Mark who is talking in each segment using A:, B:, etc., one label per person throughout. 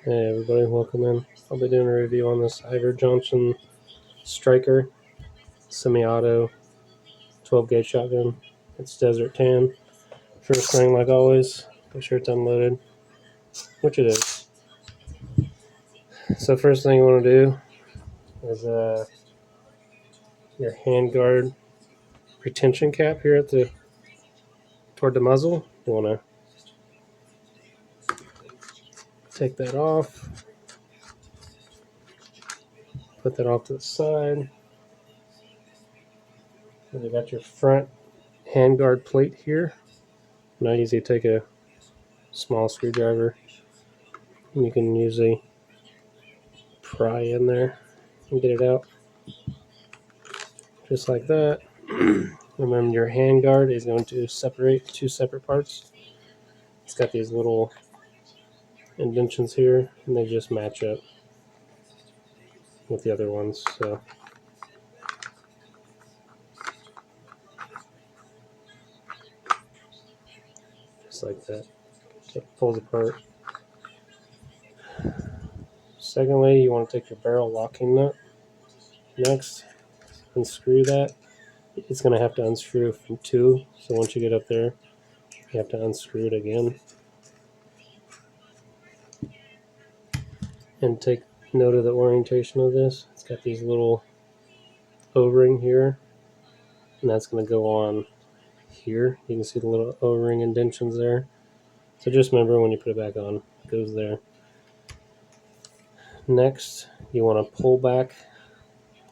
A: Hey everybody, welcome in. I'll be doing a review on this Iver Johnson Stryker semi-auto 12 gauge shotgun. It's desert tan. First thing, like always, make sure it's unloaded, which it is. So first thing you want to do is your handguard retention cap here toward the muzzle. You want to take that off, put that off to the side. And you got your front handguard plate here. Now easy, take a small screwdriver and you can usually pry in there and get it out just like that. Remember, your handguard is going to separate two separate parts. It's got these little indentions here and they just match up with the other ones, so just like that. So it pulls apart. Secondly, you want to take your barrel locking nut. Next, unscrew that. It's going to have to unscrew from two, so once you get up there, you have to unscrew it again. And take note of the orientation of this. It's got these little O-ring here, and that's going to go on here. You can see the little O-ring indentions there. So just remember, when you put it back on, it goes there. Next, you want to pull back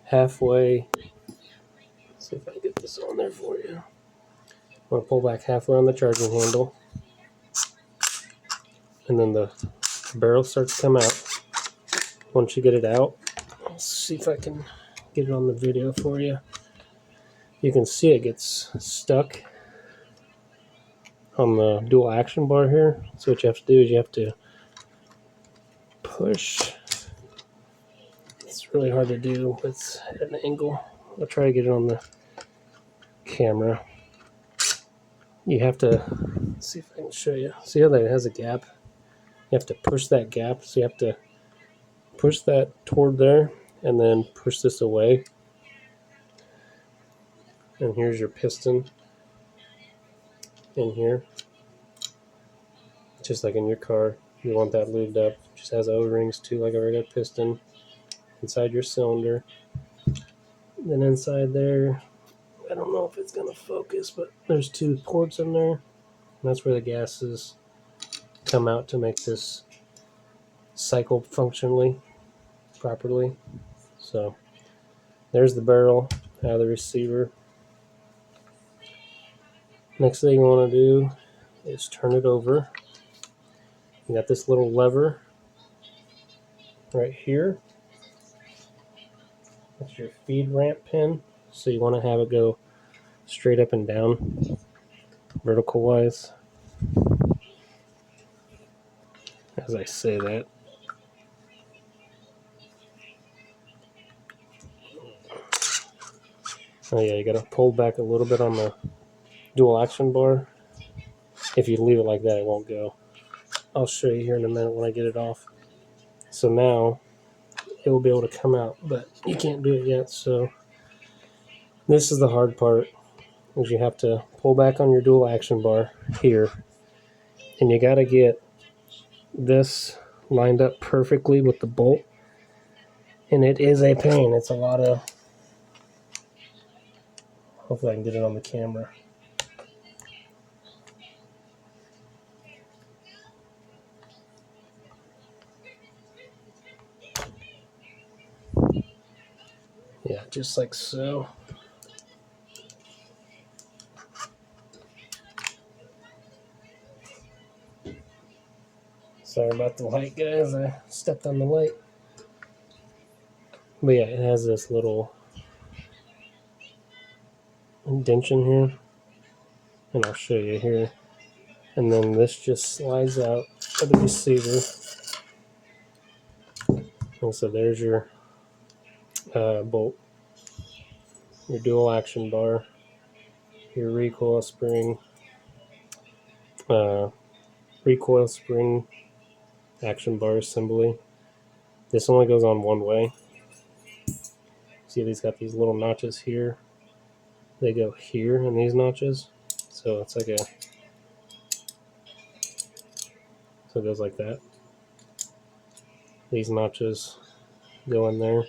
A: halfway. Let's see if I can get this on there for you. You want to pull back halfway on the charging handle, and then the barrel starts to come out. Once you get it out, let's see if I can get it on the video for you. You can see it gets stuck on the dual action bar here. So what you have to do is you have to push. It's really hard to do. It's at an angle. I'll try to get it on the camera. You have to, let's see if I can show you. See how that has a gap? You have to push that gap. So you have to push that toward there and then push this away. And here's your piston in here. Just like in your car, you want that lubed up. It just has O-rings too, like a regular piston inside your cylinder. Then inside there, I don't know if it's going to focus, but there's two ports in there. And that's where the gases come out to make this cycle functionally properly. So there's the barrel out of the receiver. Next thing you want to do is turn it over. You got this little lever right here. That's your feed ramp pin. So you want to have it go straight up and down, vertical wise. As I say that. Oh yeah, you gotta pull back a little bit on the dual action bar. If you leave it like that, it won't go. I'll show you here in a minute when I get it off. So now it will be able to come out, but you can't do it yet. So this is the hard part, is you have to pull back on your dual action bar here, and you gotta get this lined up perfectly with the bolt. And it is a pain. It's a lot of, hopefully I can get it on the camera. Yeah, just like so. Sorry about the light, guys. I stepped on the light. But yeah, it has this little indentation here. And I'll show you here. And then this just slides out of the receiver. And so there's your bolt, your dual action bar, your recoil spring action bar assembly. This only goes on one way. See, these got these little notches here. They go here in these notches. So it's like so it goes like that. These notches go in there.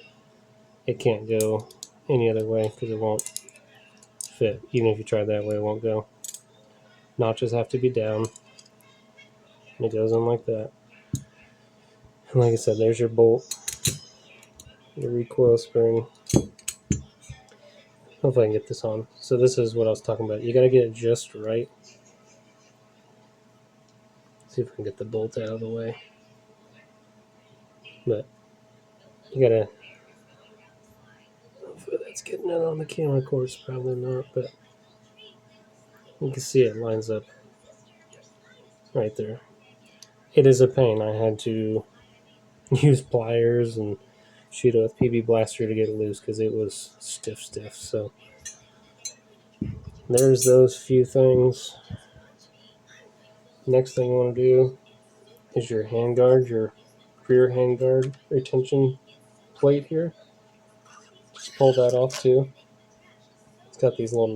A: It can't go any other way because it won't fit. Even if you try that way, it won't go. Notches have to be down. And it goes in like that. And like I said, there's your bolt, your recoil spring. Hopefully I can get this on. So this is what I was talking about. You got to get it just right. See if I can get the bolt out of the way. But you got to... Hopefully that's getting it on the camera, of course. Probably not, but you can see it lines up right there. It is a pain. I had to use pliers and shoot it with PB Blaster to get it loose because it was stiff. So there's those few things. Next thing you want to do is your handguard, your rear handguard retention plate here. Just pull that off too. It's got these little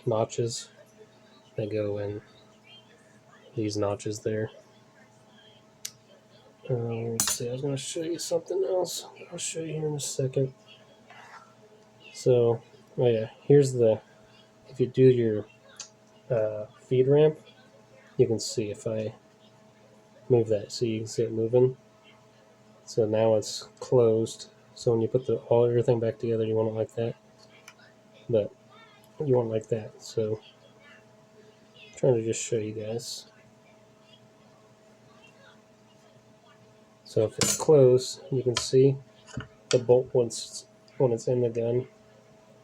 A: notches that go in these notches there. Let's see, I was going to show you something else. I'll show you here in a second. So, oh yeah, here's the, if you do your feed ramp, you can see if I move that, so you can see it moving. So now it's closed. So when you put everything back together, you want it like that. But you want it like that. So I'm trying to just show you guys. So if it's closed, you can see the bolt when it's in the gun.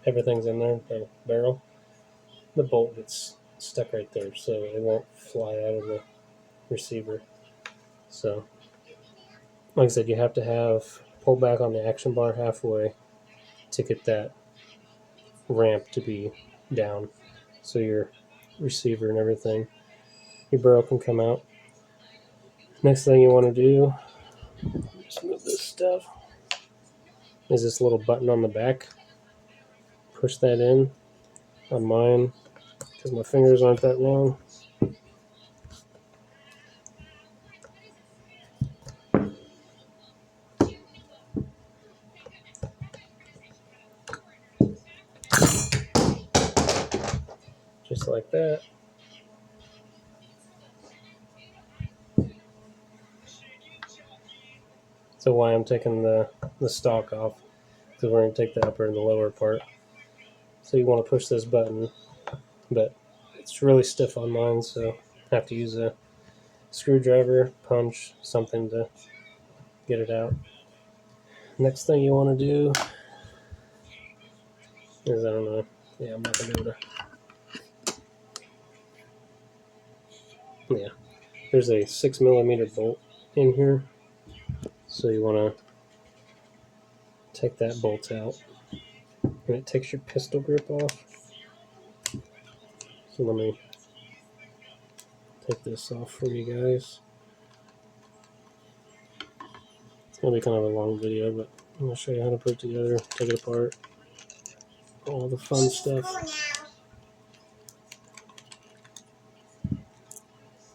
A: Everything's in there, the barrel. The bolt gets stuck right there, so it won't fly out of the receiver. So, like I said, you have to have pull back on the action bar halfway to get that ramp to be down, so your receiver and everything, your barrel can come out. Next thing you want to do, just move this stuff, is this little button on the back. Push that in on mine because my fingers aren't that long. Just like that. So why I'm taking the stock off, because we're going to take the upper and the lower part. So you want to push this button, but it's really stiff on mine, so I have to use a screwdriver, punch, something to get it out. Next thing you want to do is, I don't know, yeah, I'm not going to be able to, yeah. There's a 6mm bolt in here, so you want to take that bolt out, and it takes your pistol grip off. So let me take this off for you guys. It's going to be kind of a long video, but I'm going to show you how to put it together, take it apart, all the fun stuff.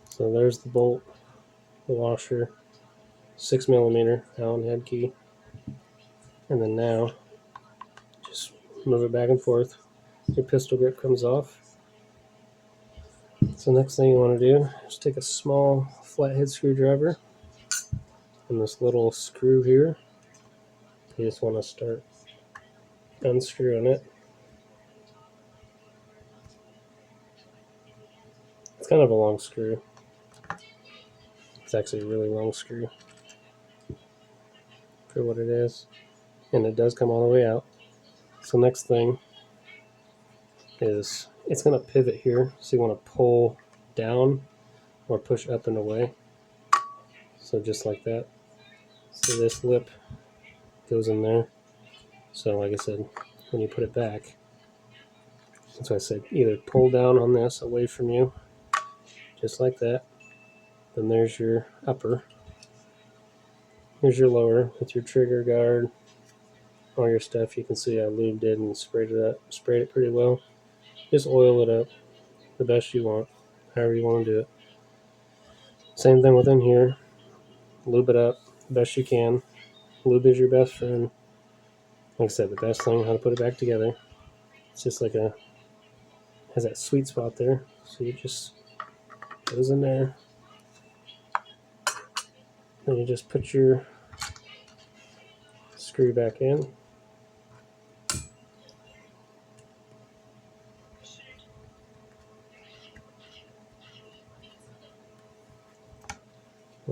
A: So there's the bolt, the washer, 6mm Allen head key, and then now just move it back and forth. Your pistol grip comes off. So next thing you want to do is take a small flathead screwdriver and this little screw here. You just want to start unscrewing it. It's kind of a long screw. It's actually a really long screw for what it is, and it does come all the way out. So next thing is, it's going to pivot here, so you want to pull down or push up and away. So just like that. So this lip goes in there. So like I said, when you put it back, that's why I said either pull down on this away from you, just like that. Then there's your upper. here's your lower with your trigger guard, all your stuff. You can see I lubed it and sprayed it pretty well. Just oil it up the best you want, however you want to do it. Same thing within here. Lube it up the best you can. Lube is your best friend. Like I said, the best thing how to put it back together. It's just like has that sweet spot there. So you just goes in there. Then you just put your screw back in.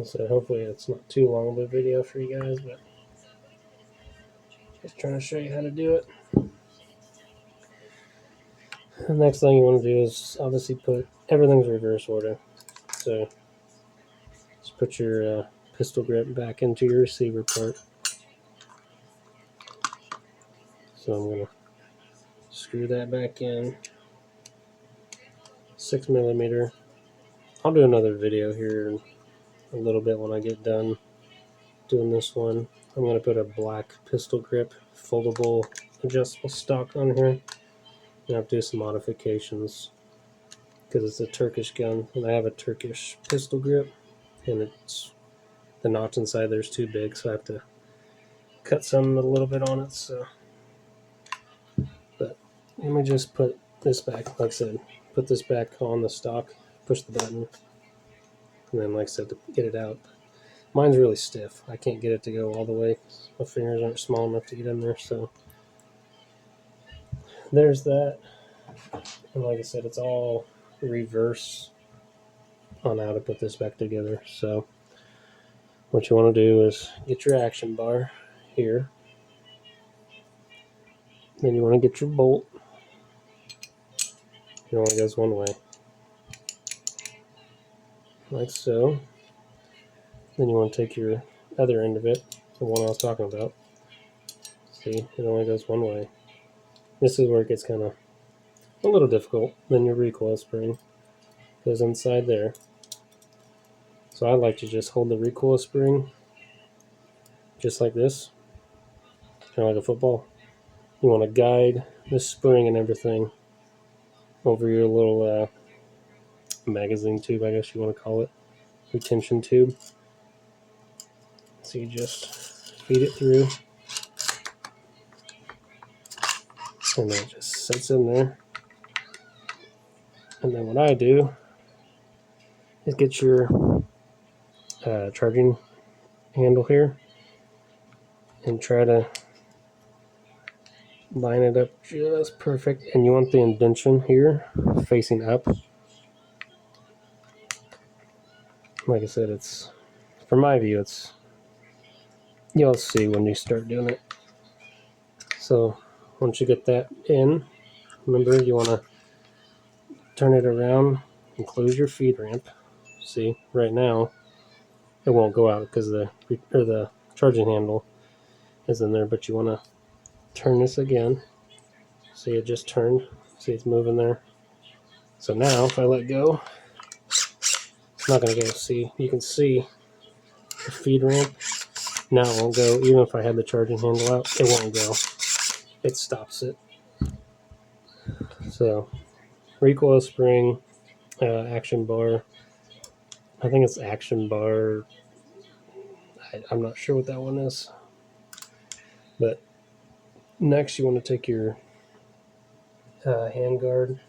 A: So hopefully it's not too long of a video for you guys, but just trying to show you how to do it. The next thing you want to do is obviously put everything's reverse order. So just put your pistol grip back into your receiver part. So I'm going to screw that back in. 6mm. I'll do another video here in a little bit when I get done doing this one. I'm going to put a black pistol grip foldable adjustable stock on here. I have to do some modifications because it's a Turkish gun and I have a Turkish pistol grip, and it's the notch inside there's too big, so I have to cut some a little bit on it. So, but let me just put this back. Like I said, put this back on the stock, push the button, and then, like I said, to get it out. Mine's really stiff. I can't get it to go all the way. My fingers aren't small enough to get in there. So there's that. And like I said, it's all reverse on how to put this back together. So what you want to do is get your action bar here. Then you want to get your bolt. It only goes one way, like so. Then you want to take your other end of it, the one I was talking about. See, it only goes one way. This is where it gets kind of a little difficult. Then your recoil spring goes inside there. So I like to just hold the recoil spring just like this, kind of like a football. You want to guide the spring and everything over your little magazine tube, I guess you want to call it, retention tube. So you just feed it through, and then it just sits in there. And then what I do is get your charging handle here and try to line it up just perfect. And you want the indentation here facing up. Like I said, it's, from my view, it's, you'll see when you start doing it. So once you get that in, remember you want to turn it around and close your feed ramp. See, right now it won't go out because the charging handle is in there, but you want to turn this again. See, it just turned. See, it's moving there. So now if I let go, it's not going to go. See, you can see the feed ramp. Now it won't go. Even if I had the charging handle out, it won't go. It stops it. So recoil spring, action bar. I think it's action bar. I'm not sure what that one is. But next you want to take your hand guard,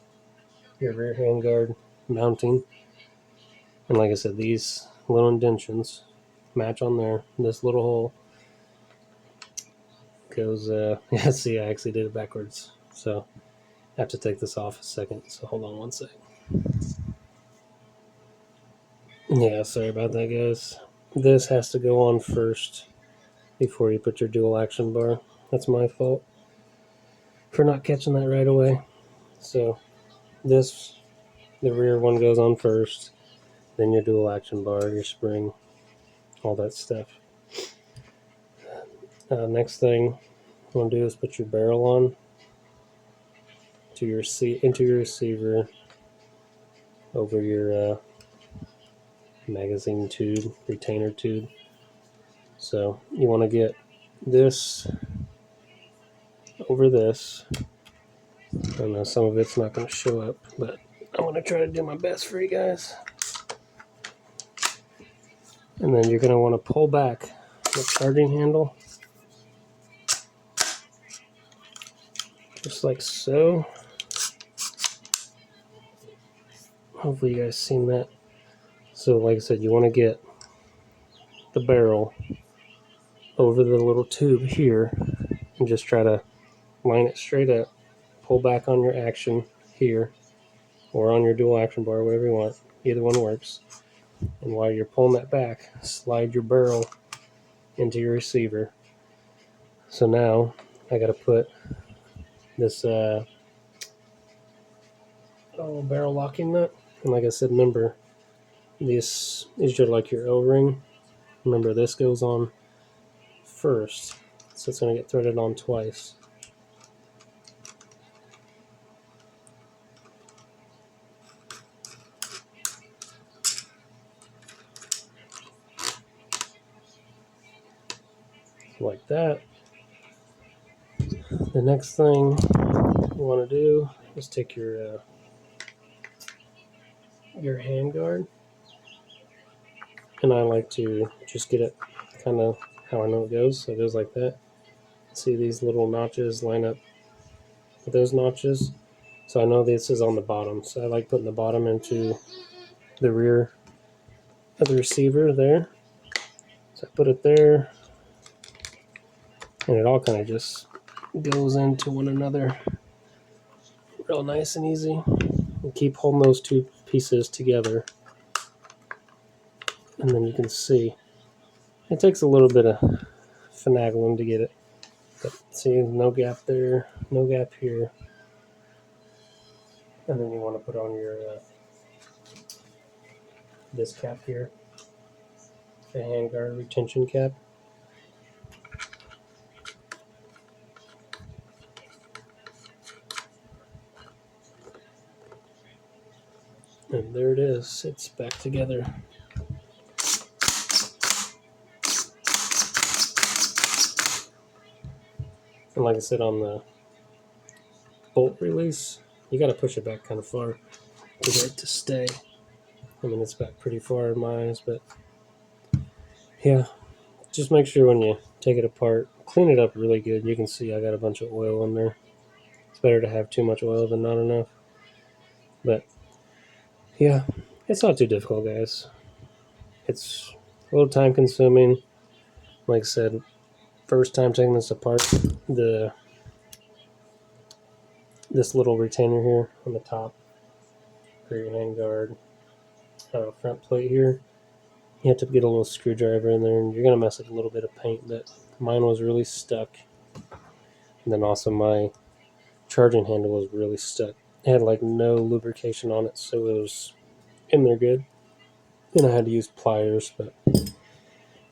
A: your rear hand guard mounting. And like I said, these little indentions match on there. This little hole goes, yeah, see, I actually did it backwards. So I have to take this off a second. So hold on one sec. Yeah, sorry about that, guys. This has to go on first before you put your dual action bar. That's my fault for not catching that right away. So this, the rear one goes on first, then your dual action bar, your spring, all that stuff. Next thing you want to do is put your barrel on to your into your receiver over your magazine tube, retainer tube. So you want to get this over this. I know some of it's not going to show up, but I'm going to try to do my best for you guys. And then you're going to want to pull back the charging handle, just like so. Hopefully you guys seen that. So like I said, you want to get the barrel over the little tube here and just try to line it straight up. Pull back on your action here or on your dual action bar, whatever you want. Either one works. And while you're pulling that back, slide your barrel into your receiver. So now I got to put this barrel locking nut. And like I said, remember, this is your your O-ring. Remember, this goes on first, so it's going to get threaded on twice. Like that. The next thing you want to do is take your hand guard, and I like to just get it kind of how I know it goes. So it goes like that. See these little notches line up with those notches. So I know this is on the bottom. So I like putting the bottom into the rear of the receiver there. So I put it there, and it all kind of just goes into one another real nice and easy. And keep holding those two pieces together, and then you can see it takes a little bit of finagling to get it. But see, no gap there, no gap here. And then you want to put on your this cap here, the handguard retention cap. And there it is. It's back together. And like I said, on the bolt release, you got to push it back kind of far to get it to stay. I mean, it's back pretty far in my eyes, but yeah, just make sure when you take it apart, clean it up really good. You can see I got a bunch of oil in there. It's better to have too much oil than not enough. But yeah, it's not too difficult, guys. It's a little time consuming. Like I said, first time taking this apart, this little retainer here on the top for your handguard front plate here, you have to get a little screwdriver in there, and you're gonna mess up a little bit of paint. But mine was really stuck, and then also my charging handle was really stuck. It had like no lubrication on it, so it was in there good. And I had to use pliers, but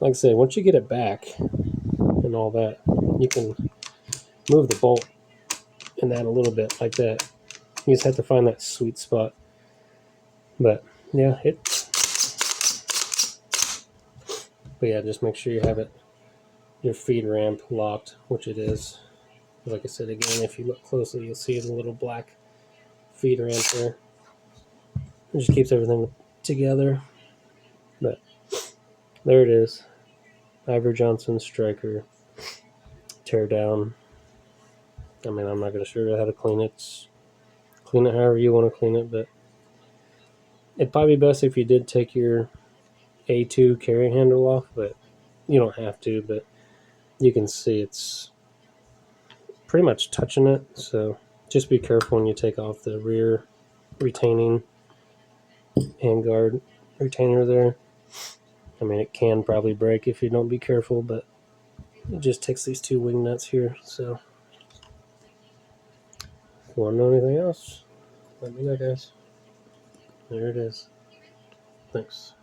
A: like I said, once you get it back and all that, you can move the bolt and add a little bit like that. You just have to find that sweet spot. But yeah, just make sure you have your feed ramp locked, which it is. Like I said, again, if you look closely, you'll see the little black feed ramp there. It just keeps everything together. But there it is. Iver Johnson Stryker teardown. I mean, I'm not going to show you how to clean it. Clean it however you want to clean it, but it'd probably be best if you did take your A2 carry handle off, but you don't have to. But you can see it's pretty much touching it, so just be careful when you take off the rear retaining handguard retainer there. I mean, it can probably break if you don't be careful, but it just takes these two wing nuts here. So if you want to know anything else, let me know, guys. There it is. Thanks.